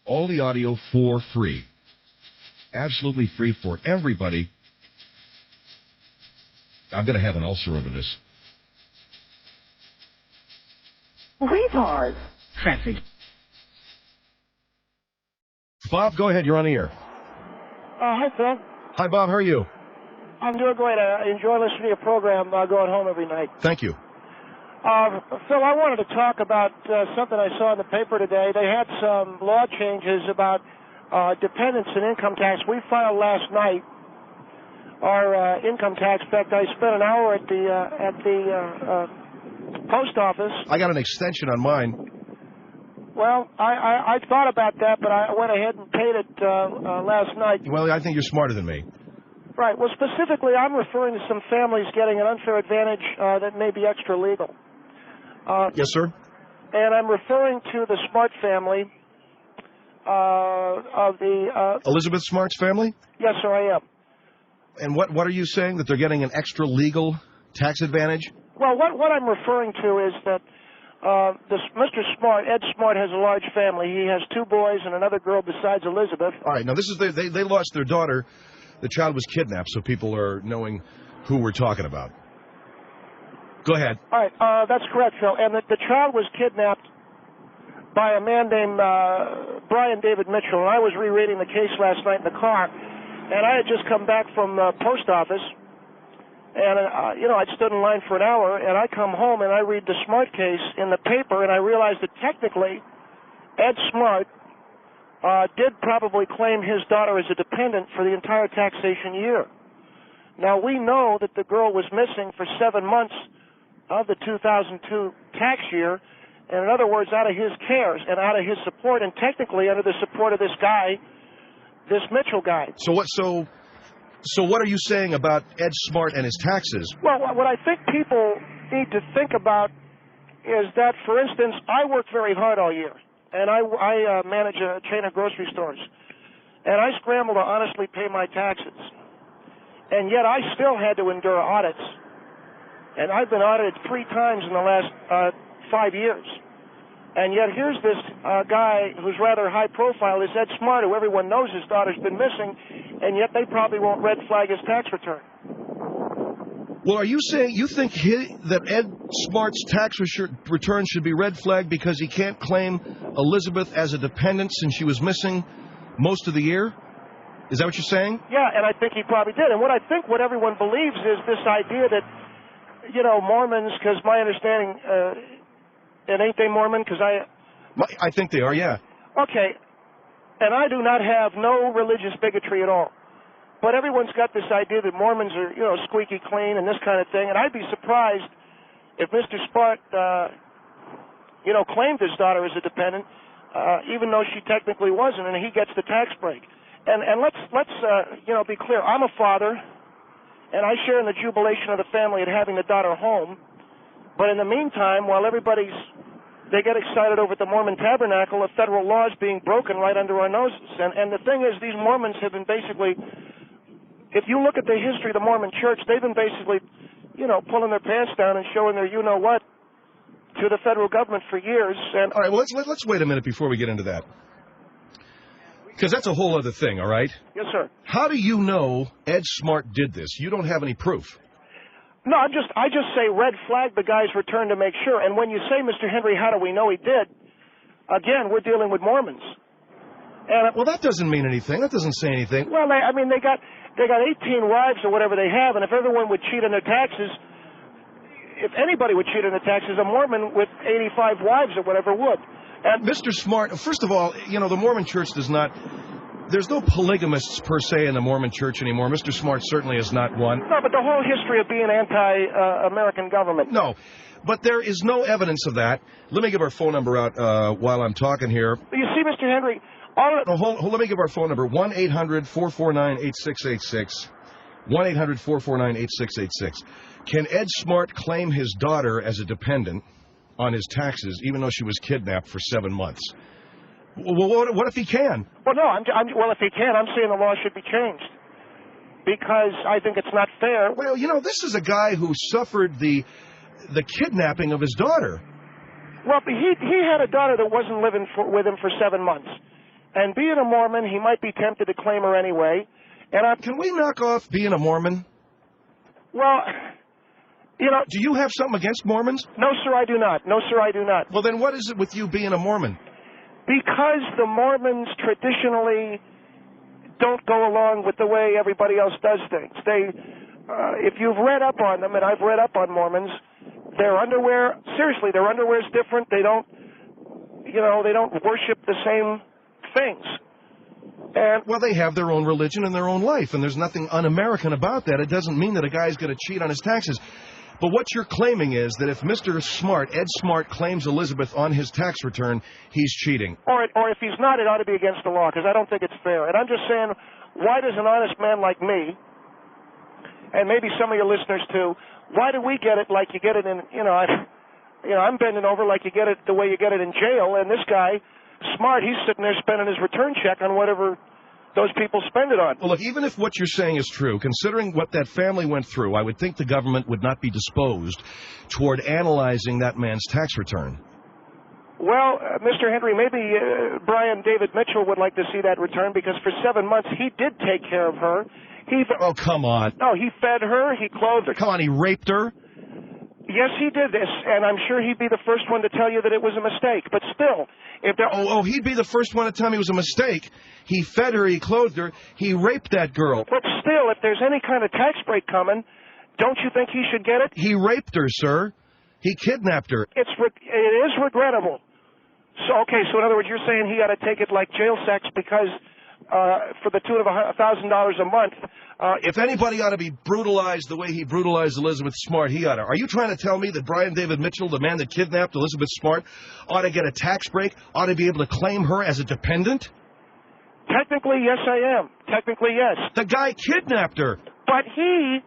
All the audio for free. Absolutely free for everybody. I'm going to have an ulcer over this. Retard. Traffic. Bob, go ahead. You're on the air. Hi, Phil. Hi, Bob. How are you? I'm doing great. I enjoy listening to your program going home every night. Thank you. Phil, I wanted to talk about something I saw in the paper today. They had some law changes about dependents and income tax. We filed last night our income tax. In fact, I spent an hour at the post office. I got an extension on mine. Well, I thought about that, but I went ahead and paid it last night. Well, I think you're smarter than me. Right. Well, specifically, I'm referring to some families getting an unfair advantage that may be extra legal. Yes, sir. And I'm referring to the Smart family of the... Elizabeth Smart's family? Yes, sir, I am. And what are you saying, that they're getting an extra legal tax advantage? Well, what I'm referring to is that Mr. Smart, Ed Smart, has a large family. He has 2 boys and another girl besides Elizabeth. All right, now this is they lost their daughter. The child was kidnapped, so people are knowing who we're talking about. Go ahead. All right, that's correct, Phil. And the child was kidnapped by a man named Brian David Mitchell. And I was rereading the case last night in the car, and I had just come back from the post office. And, I'd stood in line for an hour, and I come home and I read the Smart case in the paper, and I realized that technically Ed Smart did probably claim his daughter as a dependent for the entire taxation year. Now, we know that the girl was missing for 7 months of the 2002 tax year, and in other words, out of his cares and out of his support, and technically under the support of this guy, this Mitchell guy. So what are you saying about Ed Smart and his taxes? Well, what I think people need to think about is that, for instance, I worked very hard all year, and I manage a chain of grocery stores, and I scramble to honestly pay my taxes, and yet I still had to endure audits, and I've been audited 3 times in the last 5 years. And yet here's this guy who's rather high profile, this Ed Smart, who everyone knows his daughter's been missing, and yet they probably won't red flag his tax return. Well, are you saying you think that Ed Smart's tax return should be red flagged because he can't claim Elizabeth as a dependent since she was missing most of the year? Is that what you're saying? Yeah, and I think he probably did. And what everyone believes is this idea that, Mormons, because my understanding... and ain't they Mormon? Because I think they are, yeah. Okay. And I do not have no religious bigotry at all. But everyone's got this idea that Mormons are, squeaky clean and this kind of thing. And I'd be surprised if Mr. Smart, claimed his daughter as a dependent, even though she technically wasn't, and he gets the tax break. And let's be clear. I'm a father, and I share in the jubilation of the family at having the daughter home. But in the meantime, while they get excited over the Mormon Tabernacle, a federal law is being broken right under our noses. And the thing is, these Mormons have been basically, if you look at the history of the Mormon Church, they've been basically, pulling their pants down and showing their you-know-what to the federal government for years. And all right, well, let's wait a minute before we get into that. Because that's a whole other thing, all right? Yes, sir. How do you know Ed Smart did this? You don't have any proof. No, I just say red flag the guy's return to make sure. And when you say, Mr. Henry, how do we know he did? Again, we're dealing with Mormons. And well, that doesn't mean anything. That doesn't say anything. Well, they got 18 wives or whatever they have, and if everyone would cheat on their taxes, if anybody would cheat on their taxes, a Mormon with 85 wives or whatever would. And Mr. Smart, first of all, the Mormon Church does not. There's no polygamists, per se, in the Mormon Church anymore. Mr. Smart certainly is not one. No, but the whole history of being anti-American government. No, but there is no evidence of that. Let me give our phone number out while I'm talking here. You see, Mr. Henry... let me give our phone number, 1-800-449-8686. 1-800-449-8686. Can Ed Smart claim his daughter as a dependent on his taxes, even though she was kidnapped for 7 months? Well, what if he can? Well, no, well, if he can, I'm saying the law should be changed. Because I think it's not fair. Well, this is a guy who suffered the kidnapping of his daughter. Well, he had a daughter that wasn't living with him for 7 months. And being a Mormon, he might be tempted to claim her anyway. And Can we knock off being a Mormon? well, you know, Do you have something against Mormons? no, sir, I do not. No, sir, I do not. Well, then what is it with you being a Mormon? Because the Mormons traditionally don't go along with the way everybody else does things. If you've read up on them, and I've read up on Mormons, their underwear, seriously, their underwear is different. They don't worship the same things. And Well, they have their own religion and their own life, and there's nothing un-American about that. It doesn't mean that a guy's going to cheat on his taxes. But what you're claiming is that if Mr. Smart, Ed Smart, claims Elizabeth on his tax return, he's cheating. or if he's not, it ought to be against the law, because I don't think it's fair. And I'm just saying, why does an honest man like me, and maybe some of your listeners too, why do we get it like you get it in, I'm bending over like you get it the way you get it in jail, and this guy, Smart, he's sitting there spending his return check on whatever those people spend it on. Well, look, even if what you're saying is true, considering what that family went through, I would think the government would not be disposed toward analyzing that man's tax return. Well, Mr. Henry, maybe Brian David Mitchell would like to see that return, because for 7 months he did take care of her. Oh, come on. No, he fed her, he clothed her. Come on, he raped her? Yes, he did this, and I'm sure he'd be the first one to tell you that it was a mistake. But still, if there... He'd be the first one to tell me it was a mistake. He fed her, he clothed her, he raped that girl. But still, if there's any kind of tax break coming, don't you think he should get it? He raped her, sir. He kidnapped her. It is regrettable. So, okay, so in other words, you're saying he ought to take it like jail sex because for the tune of $1,000 a month. If anybody ought to be brutalized the way he brutalized Elizabeth Smart, he ought to. Are you trying to tell me that Brian David Mitchell, the man that kidnapped Elizabeth Smart, ought to get a tax break, ought to be able to claim her as a dependent? Technically, yes, I am. Technically, yes. The guy kidnapped her. But he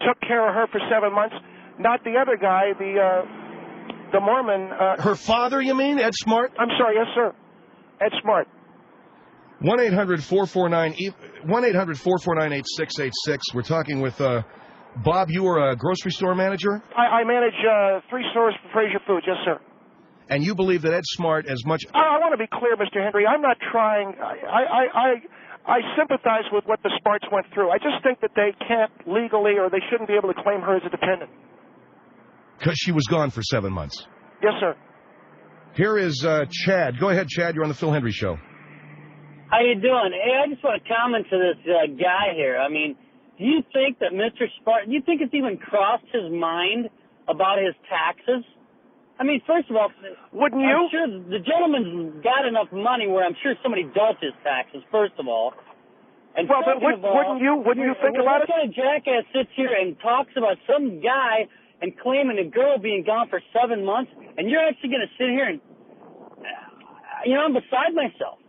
took care of her for 7 months, not the other guy, the Mormon. Her father, you mean, Ed Smart? I'm sorry, yes, sir. Ed Smart. 1-800-449-8686. We're talking with Bob. You are a grocery store manager? I manage 3 stores for Fraser Foods, yes, sir. And you believe that Ed Smart, as much... I want to be clear, Mr. Henry. I'm not trying... I sympathize with what the Smarts went through. I just think that they can't legally, or they shouldn't be able to claim her as a dependent. Because she was gone for 7 months. Yes, sir. Here is Chad. Go ahead, Chad. You're on the Phil Hendry Show. How you doing? Hey, I just want to comment to this guy here. I mean, do you think that Mr. Smart, do you think it's even crossed his mind about his taxes? I mean, first of all, wouldn't you? I'm sure the gentleman's got enough money where I'm sure somebody does his taxes, first of all. And well, but wouldn't you think about it? What kind of jackass sits here and talks about some guy and claiming a girl being gone for 7 months, and you're actually going to sit here and, I'm beside myself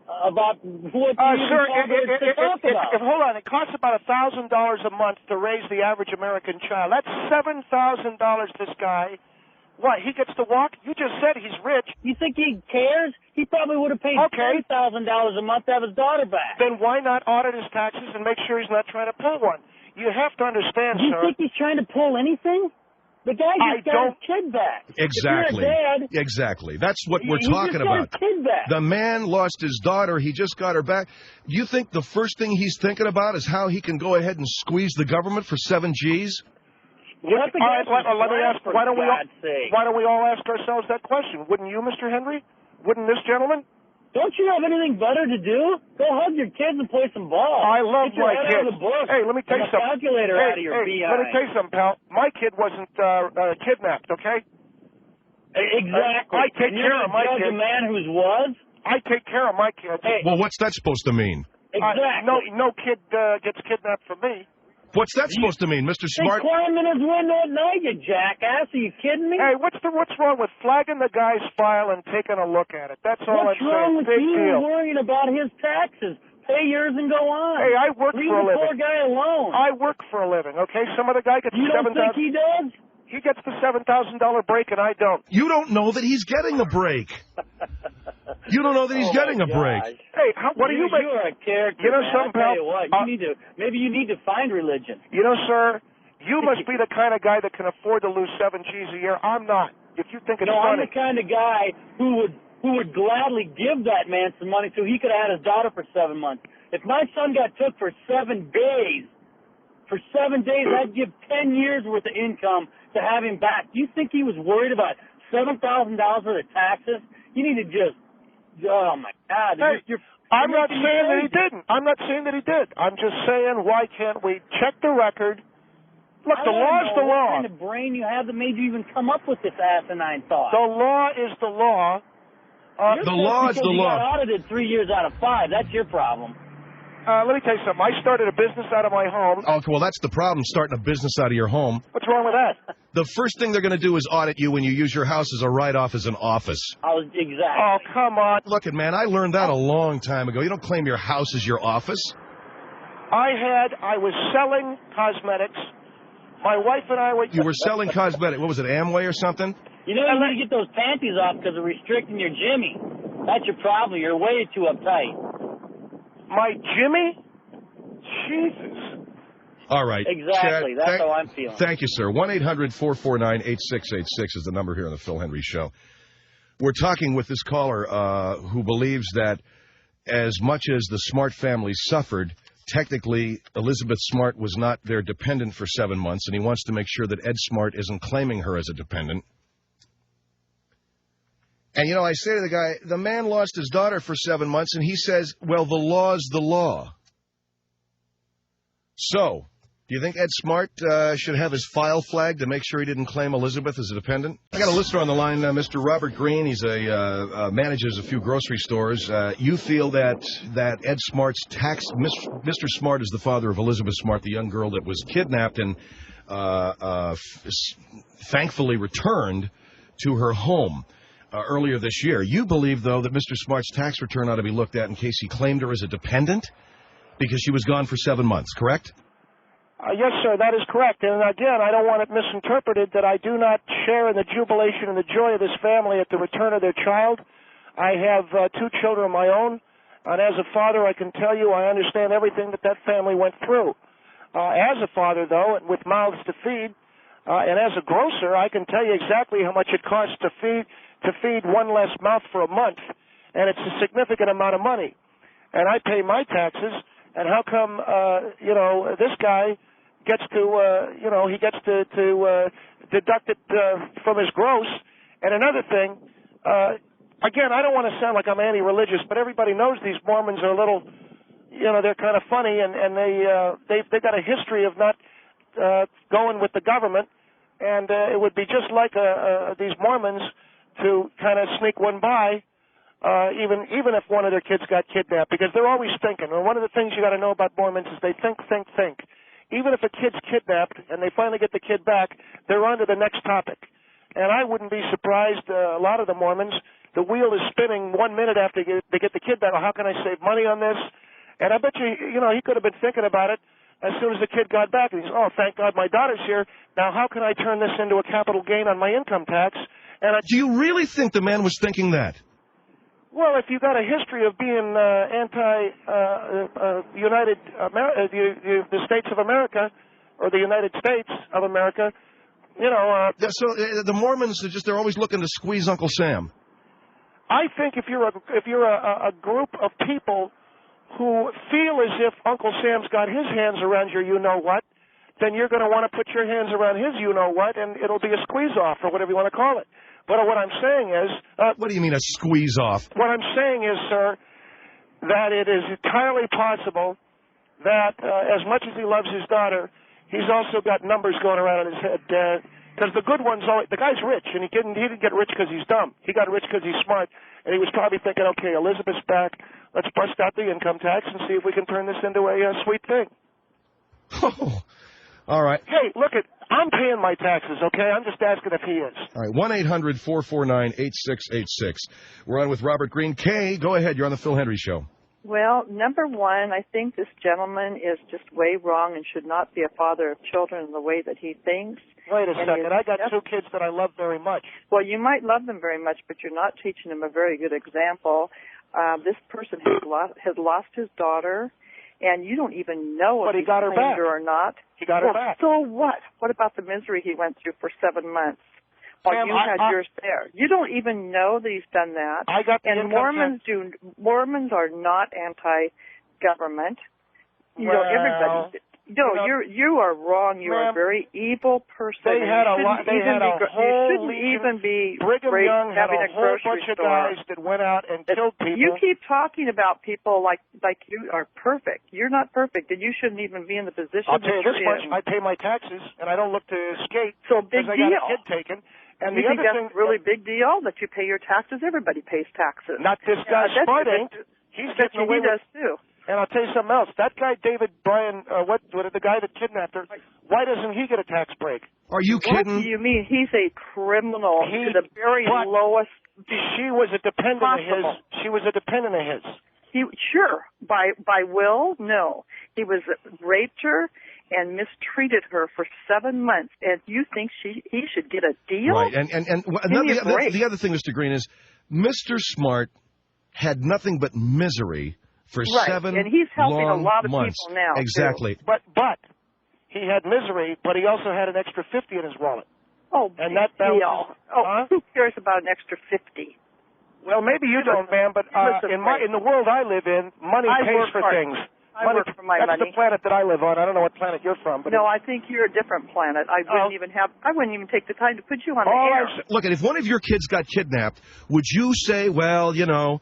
about what sir, about. Hold on. It costs about $1,000 a month to raise the average American child. That's $7,000 this guy. What, he gets to walk? You just said he's rich. You think he cares? He probably would have paid $30,000 a month to have his daughter back. Then why not audit his taxes and make sure he's not trying to pull one? You have to understand, you sir. You think he's trying to pull anything? The guy just got his kid back. Exactly. If you're a dad, exactly. That's what we're talking about. His kid back. The man lost his daughter. He just got her back. Do you think the first thing he's thinking about is how he can go ahead and squeeze the government for 7 G's? Let me ask. Why don't we all ask ourselves that question? Wouldn't you, Mr. Henry? Wouldn't this gentleman? Don't you have anything better to do? Go hug your kids and play some ball. I love my kids. Hey, let me tell you something. Calculator out of your behind. Let me tell you something, pal. My kid wasn't kidnapped, okay? Exactly. I take care of my kids. A man whose was? I take care of my kids. Hey. Well, what's that supposed to mean? Exactly. No kid gets kidnapped from me. What's that supposed to mean, Mr. Smart? They climb in his window at night, you jackass. Are you kidding me? Hey, what's wrong with flagging the guy's file and taking a look at it? That's all I'm saying. What's wrong with Big you deal. worrying about his taxes? Pay yours and go on. Hey, I work Leave for a living. Leave the poor guy alone. I work for a living, okay? Some other guy gets $7,000. You don't think he does? He gets the $7,000 break and I don't. You don't know that he's getting a break. You don't know that he's getting a break. Hey, what do you make? You're a character. You know something, pal? Maybe you need to find religion. You know, sir, you must be the kind of guy that can afford to lose 7 G's a year. I'm not. If you think it's funny. I'm the kind of guy who would who would gladly give that man some money so he could have had his daughter for 7 months. If my son got took for 7 days, I'd give 10 years worth of income to have him back. Do you think he was worried about $7,000 worth of taxes? You need to just, oh my God. Hey, I'm not saying that he didn't. I'm not saying that he did. I'm just saying, why can't we check the record? Look, the law's the law. What kind of brain you have that made you even come up with this asinine thought? The law is the law. The law is the law. You got audited 3 years out of 5. That's your problem. Let me tell you something. I started a business out of my home. Oh, well, that's the problem, starting a business out of your home. What's wrong with that? The first thing they're going to do is audit you when you use your house as a write-off as an office. Exactly. Oh, come on. Look, man, I learned that a long time ago. You don't claim your house as your office. I was selling cosmetics. My wife and I were... You were selling cosmetics. What was it, Amway or something? You know, you need to get those panties off because they're restricting your Jimmy. That's your problem. You're way too uptight. My Jimmy? Jesus. All right. Exactly. Chad, that's how I'm feeling. Thank you, sir. 1-800-449-8686 is the number here on the Phil Henry Show. We're talking with this caller who believes that as much as the Smart family suffered, technically Elizabeth Smart was not their dependent for 7 months, and he wants to make sure that Ed Smart isn't claiming her as a dependent. And, you know, I say to the guy, the man lost his daughter for 7 months, and he says, well, the law's the law. So, do you think Ed Smart should have his file flagged to make sure he didn't claim Elizabeth as a dependent? I got a listener on the line, Mr. Robert Green. He's manages a few grocery stores. You feel that Ed Smart's Mr. Smart is the father of Elizabeth Smart, the young girl that was kidnapped and thankfully returned to her home earlier this year. You believe, though, that Mr. Smart's tax return ought to be looked at in case he claimed her as a dependent because she was gone for 7 months, correct? Yes, sir, that is correct. And again, I don't want it misinterpreted that I do not share in the jubilation and the joy of this family at the return of their child. I have 2 children of my own, and as a father, I can tell you I understand everything that family went through. As a father, though, with mouths to feed, and as a grocer, I can tell you exactly how much it costs to feed one less mouth for a month, and it's a significant amount of money. And I pay my taxes, and how come, this guy gets to, he gets to deduct it from his gross? And another thing, again, I don't want to sound like I'm anti-religious, but everybody knows these Mormons are a little, they're kind of funny, and they've got a history of not going with the government, and it would be just like these Mormons to kind of sneak one by, even if one of their kids got kidnapped, because they're always thinking. And one of the things you got to know about Mormons is they think. Even if a kid's kidnapped and they finally get the kid back, they're on to the next topic. And I wouldn't be surprised, a lot of the Mormons, the wheel is spinning 1 minute after they get the kid back. Well, how can I save money on this? And I bet you, he could have been thinking about it as soon as the kid got back. And he's, oh, thank God my daughter's here. Now how can I turn this into a capital gain on my income tax? Do you really think the man was thinking that? Well, if you've got a history of being the States of America, or the United States of America, So the Mormons they're always looking to squeeze Uncle Sam. I think if you're a group of people who feel as if Uncle Sam's got his hands around your you-know-what, then you're going to want to put your hands around his you-know-what, and it'll be a squeeze-off, or whatever you want to call it. But what I'm saying is... what do you mean a squeeze-off? What I'm saying is, sir, that it is entirely possible that as much as he loves his daughter, he's also got numbers going around in his head. Because the good ones, the guy's rich, and he didn't get rich because he's dumb. He got rich because he's smart, and he was probably thinking, okay, Elizabeth's back. Let's bust out the income tax and see if we can turn this into a sweet thing. Oh, all right. Hey, look, I'm paying my taxes, okay? I'm just asking if he is. All right, 1-800-449-8686. We're on with Robert Green. Kay, go ahead. You're on the Phil Henry Show. Well, number one, I think this gentleman is just way wrong and should not be a father of children in the way that he thinks. Wait a second. I got 2 kids that I love very much. Well, you might love them very much, but you're not teaching them a very good example. This person has lost his daughter, and you don't even know if he got her back or not. He got her back. So what? What about the misery he went through for 7 months? while Ma'am, you had yours there. You don't even know that he's done that. I got the and Mormons are not anti-government. You know, everybody. No, you are wrong. You are a very evil person. They had a whole you shouldn't even be Brigham Young had having a a whole grocery bunch of store. guys that went out and killed people. You keep talking about people like you are perfect. You're not perfect, and you shouldn't even be in the position. I'll tell you that this you're much: I pay my taxes, and I don't look to escape. So big because I deal. got a kid taken. And you the think other that's thing, really big deal that you pay your taxes? Everybody pays taxes. Not this guy Smart ain't. He's getting away with. He does too. And I'll tell you something else. That guy, David Bryan, the guy that kidnapped her, why doesn't he get a tax break? Are you kidding? What do you mean? He's a criminal to the very lowest. She was a dependent of his. She was a dependent of his. Sure. By will? No. He was raped her and mistreated her for 7 months. And you think he should get a deal? Right. And the other thing, Mr. Green, is Mr. Smart had nothing but misery for 7 and he's helping long a lot of months. people now. Exactly. Too. But he had misery, but he also had an extra 50 in his wallet. Oh, and that deal. Who cares about an extra 50? Well, maybe you don't, ma'am, but in the world I live in, money pays for things. I work for my That's money. the planet that I live on. I don't know what planet you're from. But no, I think you're a different planet. I wouldn't even take the time to put you on the air. Look, if one of your kids got kidnapped, would you say, well, you know,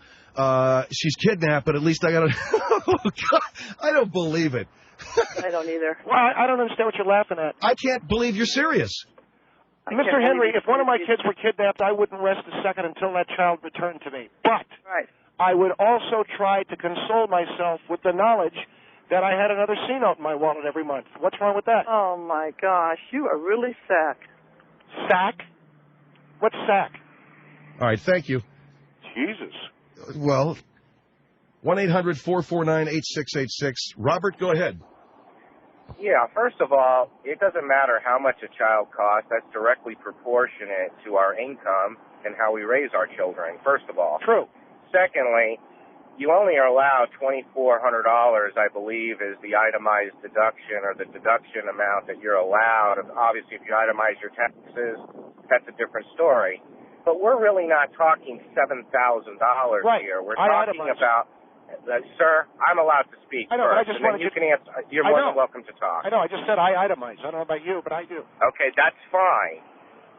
she's kidnapped, but at least I got to... Oh, God, I don't believe it. I don't either. Well, I don't understand what you're laughing at. I can't believe you're serious. Mr. Henry, if one of my kids were kidnapped, I wouldn't rest a second until that child returned to me. But I would also try to console myself with the knowledge that I had another C-note in my wallet every month. What's wrong with that? Oh, my gosh. You are really sack. Sack? What's sack? All right, thank you. Jesus. Well, 1-800-449-8686. Robert, go ahead. Yeah, first of all, it doesn't matter how much a child costs. That's directly proportionate to our income and how we raise our children, first of all. True. Secondly, you only are allowed $2,400, I believe, is the itemized deduction or the deduction amount that you're allowed. Obviously, if you itemize your taxes, that's a different story. But we're really not talking $7,000 here. We're talking about... sir, I'm allowed to speak I know, first, but I just and then you can answer. You're more than welcome to talk. I know, I just said I itemize. I don't know about you, but I do. Okay, that's fine.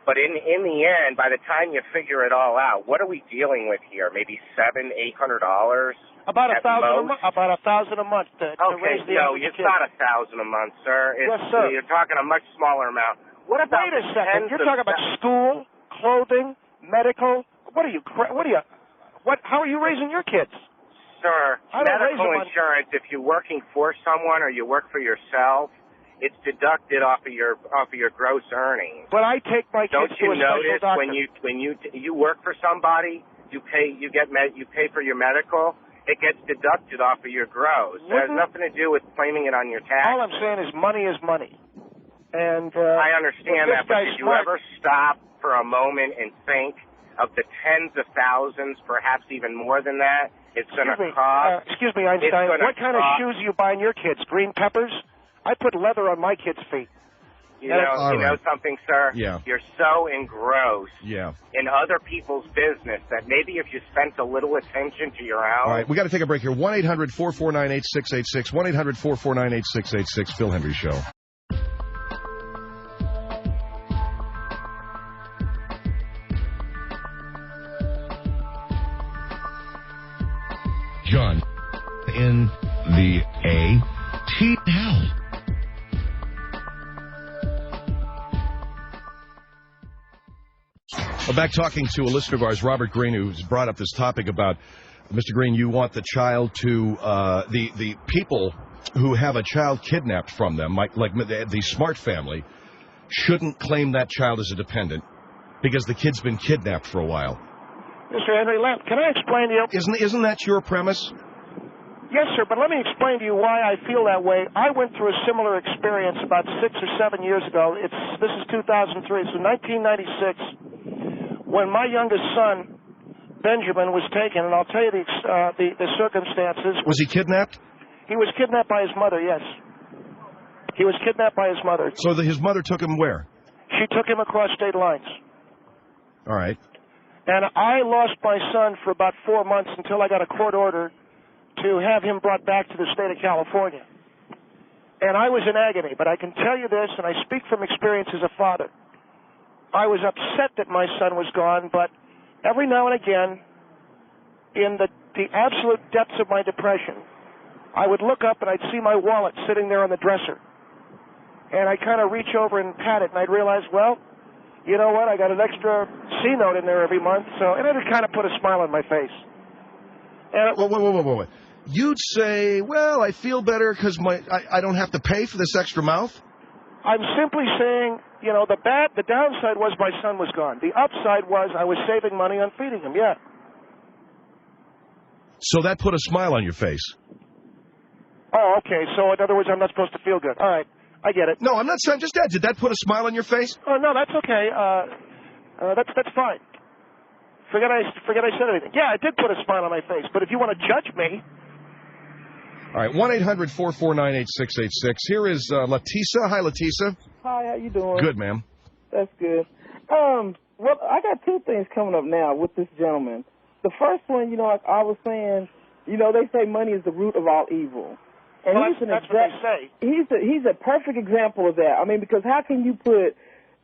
But in the end, by the time you figure it all out, what are we dealing with here? Maybe $700-800? About $1,000 a month. About $1,000 a month to raise the no, it's not $1,000 a month, sir. Yes, sir. You're talking a much smaller amount. What about? Wait a second. You're talking about school, clothing, medical. What are you? How are you raising your kids? Sir, medical insurance, if you're working for someone or you work for yourself, it's deducted off of your gross earnings. But I take my kids to a special doctor. When you work for somebody, you pay for your medical, it gets deducted off of your gross. It has nothing to do with claiming it on your tax. All I'm saying is money is money. And I understand that, but did you ever stop for a moment and think of the tens of thousands, perhaps even more than that, it's going to cost? Excuse me, Einstein. What kind of shoes are you buying your kids? Green peppers? I put leather on my kids' feet. You know something, sir? Yeah. You're so engrossed in other people's business that maybe if you spent a little attention to your own. All right, we got to take a break here. 1-800-449-8686. 1-800-449-8686. Phil Hendrie Show. John in the ATL. We're back talking to a listener of ours, Robert Green, who's brought up this topic about, Mr. Green, you want the child to, the people who have a child kidnapped from them, like the Smart family, shouldn't claim that child as a dependent because the kid's been kidnapped for a while. Mr. Henry, can I explain to you? Isn't that your premise? Yes, sir, but let me explain to you why I feel that way. I went through a similar experience about 6 or 7 years ago. This is 2003, so 1996, when my youngest son, Benjamin, was taken, and I'll tell you the circumstances. Was he kidnapped? He was kidnapped by his mother, yes. He was kidnapped by his mother. So his mother took him where? She took him across state lines. All right. And I lost my son for about 4 months until I got a court order to have him brought back to the state of California. And I was in agony, but I can tell you this, and I speak from experience as a father. I was upset that my son was gone, but every now and again, in the absolute depths of my depression, I would look up and I'd see my wallet sitting there on the dresser. And I'd kind of reach over and pat it, and I'd realize, well, you know what, I got an extra C note in there every month, and it would kind of put a smile on my face. And Wait. You'd say, well, I feel better because I don't have to pay for this extra mouth? I'm simply saying, you know, the downside was my son was gone. The upside was I was saving money on feeding him, yeah. So that put a smile on your face? Oh, okay, so in other words, I'm not supposed to feel good. All right, I get it. No, I'm not saying, just that. Did that put a smile on your face? Oh, no, that's okay. That's fine. Forget I said anything. Yeah, it did put a smile on my face, but if you want to judge me... All right, 1-800-449-8686. Here is Latisa. Hi, Latisa. Hi, how you doing? Good, ma'am. That's good. Well, I got two things coming up now with this gentleman. The first one, you know, like I was saying, you know, they say money is the root of all evil. And well, that's what they say. He's a perfect example of that. I mean, because how can you put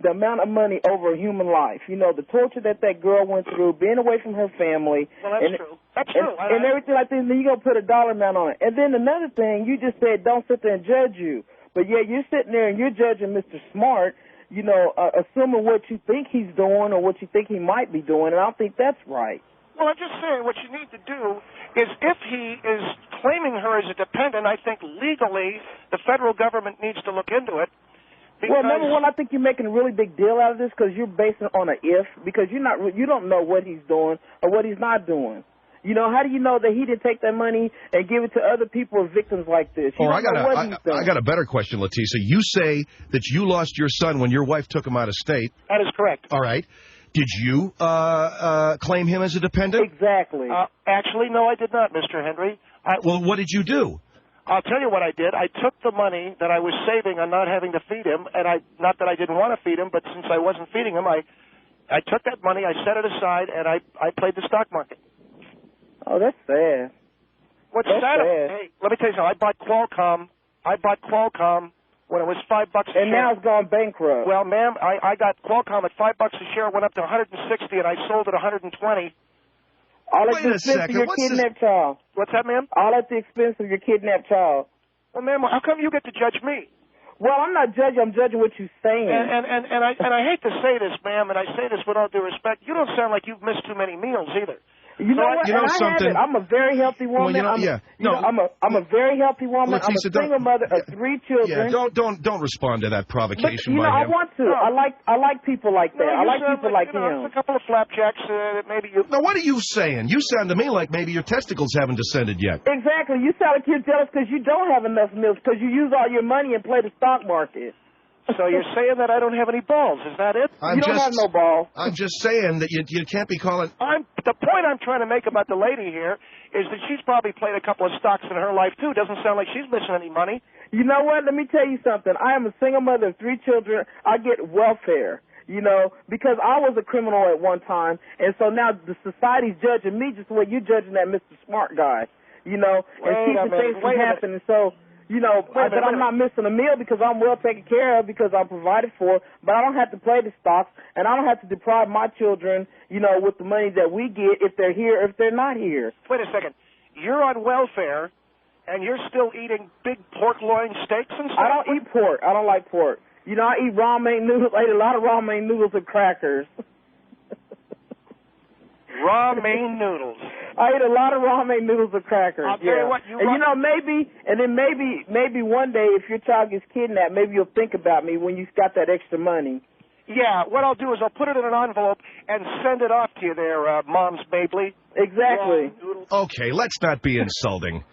the amount of money over a human life? You know, the torture that girl went through, being away from her family. Well, that's true. That's true. And everything like this, and then you're going to put a dollar amount on it. And then another thing, you just said don't sit there and judge you. But yet you're sitting there and you're judging Mr. Smart, you know, assuming what you think he's doing or what you think he might be doing, and I don't think that's right. Well, I'm just saying what you need to do is if he is claiming her as a dependent, I think legally the federal government needs to look into it. Well, number one, I think you're making a really big deal out of this because you're basing it on an if, because you don't know what he's doing or what he's not doing. You know, how do you know that he didn't take that money and give it to other people or victims like this? I got a better question, Latisa. You say that you lost your son when your wife took him out of state. That is correct. All right. Did you claim him as a dependent? Exactly. Actually, no, I did not, Mr. Henry. Well, what did you do? I'll tell you what I did. I took the money that I was saving on not having to feed him, and not that I didn't want to feed him, but since I wasn't feeding him, I took that money, I set it aside, and I played the stock market. Oh, that's sad. What's sad? Hey, let me tell you something. I bought Qualcomm when it was $5 a share. And now it's gone bankrupt. Well, ma'am, I got Qualcomm at $5 a share, went up to 160, and I sold at 120. All at the expense of your kidnapped child. What's that, ma'am? All at the expense of your kidnapped child. Well, ma'am, how come you get to judge me? Well, I'm not judging. I'm judging what you're saying. And I hate to say this, ma'am, and I say this with all due respect. You don't sound like you've missed too many meals either. You know what? You know something? I'm a very healthy woman. Well, I'm a very healthy woman. Latisa, I'm a single mother of 3 children. Yeah, don't respond to that provocation. But, by I him. want to. I like people like that. I like people like him. A couple of flapjacks that maybe you... Now, what are you saying? You sound to me like maybe your testicles haven't descended yet. Exactly. You sound like you're jealous because you don't have enough milk because you use all your money and play the stock market. So you're saying that I don't have any balls? Is that it? You don't have no balls. I'm just saying that you can't be calling... The point I'm trying to make about the lady here is that she's probably played a couple of stocks in her life, too. Doesn't sound like she's missing any money. You know what? Let me tell you something. I am a single mother of 3 children. I get welfare, you know, because I was a criminal at one time, and so now the society's judging me just the way you're judging that Mr. Smart guy, you know, and keeping things from happening. So... You know, that I'm not missing a meal because I'm well taken care of, because I'm provided for, but I don't have to play the stocks, and I don't have to deprive my children, you know, with the money that we get if they're here or if they're not here. Wait a second. You're on welfare, and you're still eating big pork loin steaks and stuff? I don't eat pork. I don't like pork. You know, I eat ramen noodles. I eat a lot of ramen noodles and crackers. Ramen noodles. I eat a lot of ramen noodles and crackers. I'll tell you what, maybe one day if your child gets kidnapped, maybe you'll think about me when you've got that extra money. Yeah, what I'll do is I'll put it in an envelope and send it off to you there, Mom's Mabley. Exactly. Okay, let's not be insulting.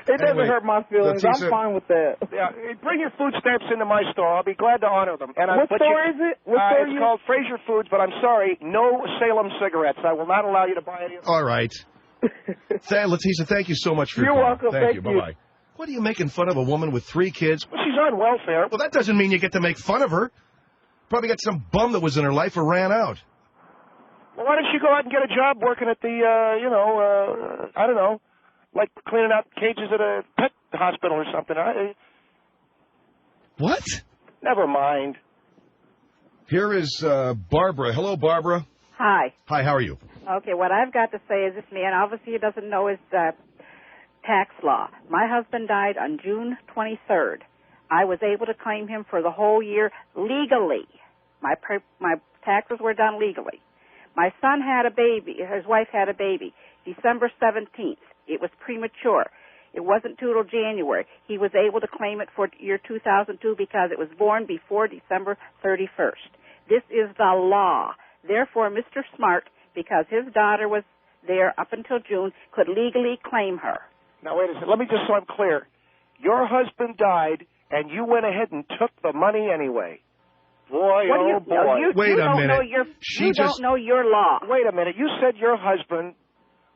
It doesn't hurt my feelings. Latisa, I'm fine with that. Yeah, bring your food stamps into my store. I'll be glad to honor them. And what store is it? It's called Fraser Foods, but I'm sorry, no Salem cigarettes. I will not allow you to buy any of them. All right. Latisa, thank you so much for your You're call. welcome. Thank you. Bye-bye. What are you making fun of a woman with 3 kids? Well, she's on welfare. Well, that doesn't mean you get to make fun of her. Probably got some bum that was in her life or ran out. Well, why don't you go out and get a job working at the, I don't know, like cleaning out cages at a pet hospital or something. What? Never mind. Here is Barbara. Hello, Barbara. Hi. Hi, how are you? Okay, what I've got to say is this man, obviously he doesn't know his tax law. My husband died on June 23rd. I was able to claim him for the whole year legally. My taxes were done legally. My son had a baby. His wife had a baby. December 17th. It was premature. It wasn't till January. He was able to claim it for year 2002 because it was born before December 31st. This is the law. Therefore, Mr. Smart, because his daughter was there up until June, could legally claim her. Now, wait a second. Let me just so I'm clear. Your husband died, and you went ahead and took the money anyway. Boy, oh, boy. Wait a minute. You don't know your law. Wait a minute. You said your husband...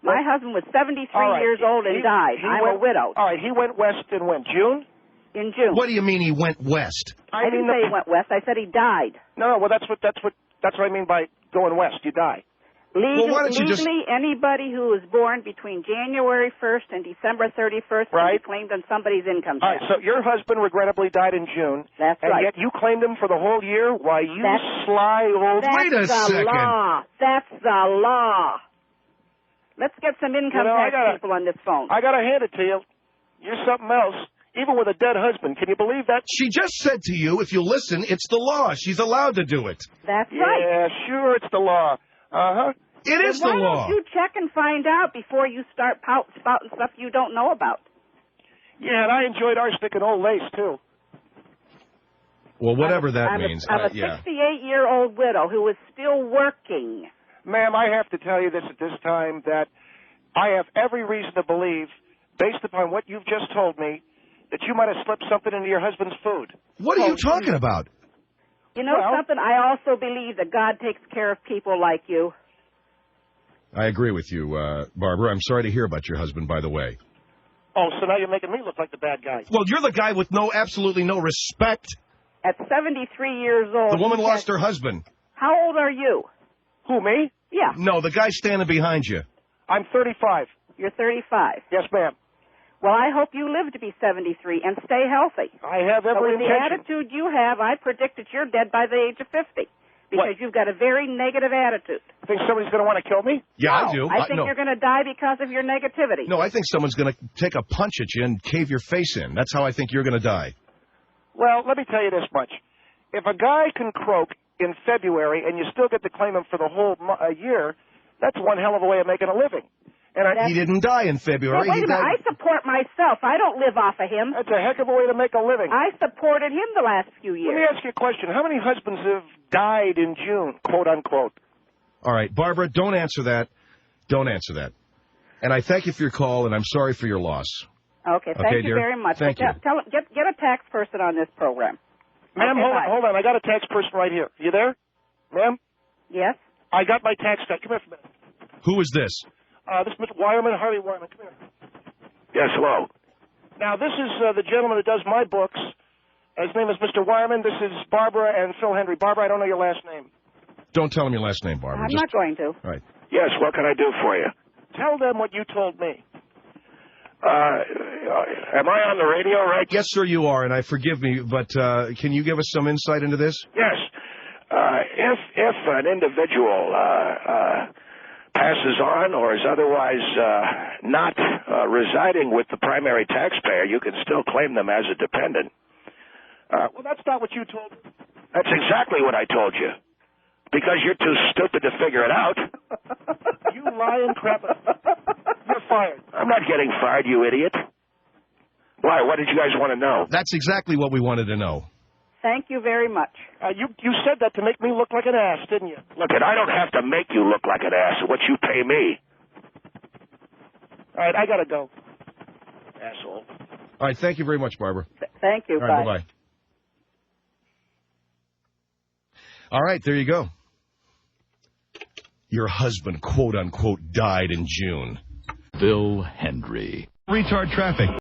My husband was 73 years old and died. I'm a widow. All right, he went west in when? June? In June. What do you mean he went west? I didn't say he went west. I said he died. No, well, that's what I mean by going west. You die. Legally, anybody who was born between January 1st and December 31st can be claimed on somebody's income tax. All right, so your husband regrettably died in June. That's right. And yet you claimed him for the whole year? Why, you sly old... Wait a second. Law. That's the law. Let's get some income tax people on this phone. I got to hand it to you. You're something else. Even with a dead husband. Can you believe that? She just said to you, if you listen, it's the law. She's allowed to do it. That's right. Yeah, sure, it's the law. Uh-huh. It is the law. Why don't you check and find out before you start spouting stuff you don't know about? Yeah, and I enjoyed arsenic and old lace, too. Well, whatever that means. I'm a 68-year-old widow who is still working. Ma'am, I have to tell you this at this time, that I have every reason to believe, based upon what you've just told me, that you might have slipped something into your husband's food. What are you talking about? You know something? I also believe that God takes care of people like you. I agree with you, Barbara. I'm sorry to hear about your husband, by the way. Oh, so now you're making me look like the bad guy. Well, you're the guy with absolutely no respect. At 73 years old... The woman lost her husband. How old are you? Who, me? Yeah. No, the guy standing behind you. I'm 35. You're 35. Yes, ma'am. Well, I hope you live to be 73 and stay healthy. I have every intention. With the attitude you have, I predict that you're dead by the age of 50. Because you've got a very negative attitude. Think somebody's going to want to kill me? Yeah, I do. I think you're going to die because of your negativity. No, I think someone's going to take a punch at you and cave your face in. That's how I think you're going to die. Well, let me tell you this much. If a guy can croak in February and you still get to claim him for the whole year, that's one hell of a way of making a living. And he didn't die in February. Well, wait a minute. I support myself. I don't live off of him. That's a heck of a way to make a living. I supported him the last few years. Let me ask you a question. How many husbands have died in June, quote unquote? All right, Barbara, don't answer that. Don't answer that. And I thank you for your call, and I'm sorry for your loss. Okay, thank you very much. Thank you. Get a tax person on this program. Ma'am, hold on. I got a tax person right here. You there? Ma'am? Yes? I got my tax guy. Come here for a minute. Who is this? This is Mr. Wireman, Harvey Wireman. Come here. Yes, hello. Now, this is the gentleman who does my books. His name is Mr. Wireman. This is Barbara and Phil Henry. Barbara, I don't know your last name. Don't tell him your last name, Barbara. I'm not going to. All right. Yes, what can I do for you? Tell them what you told me. Am I on the radio, right? Yes, sir, you are, and forgive me, but can you give us some insight into this? Yes. If an individual passes on or is otherwise not residing with the primary taxpayer, you can still claim them as a dependent. Well, that's not what you told me. That's exactly what I told you. Because you're too stupid to figure it out. You lying crap. You're fired. I'm not getting fired, you idiot. Why? What did you guys want to know? That's exactly what we wanted to know. Thank you very much. You said that to make me look like an ass, didn't you? Look, I don't have to make you look like an ass. What you pay me. All right, I got to go. Asshole. All right, thank you very much, Barbara. Thank you. All right, bye-bye. All right, there you go. Your husband, quote-unquote, died in June. Phil Hendry. Retard traffic.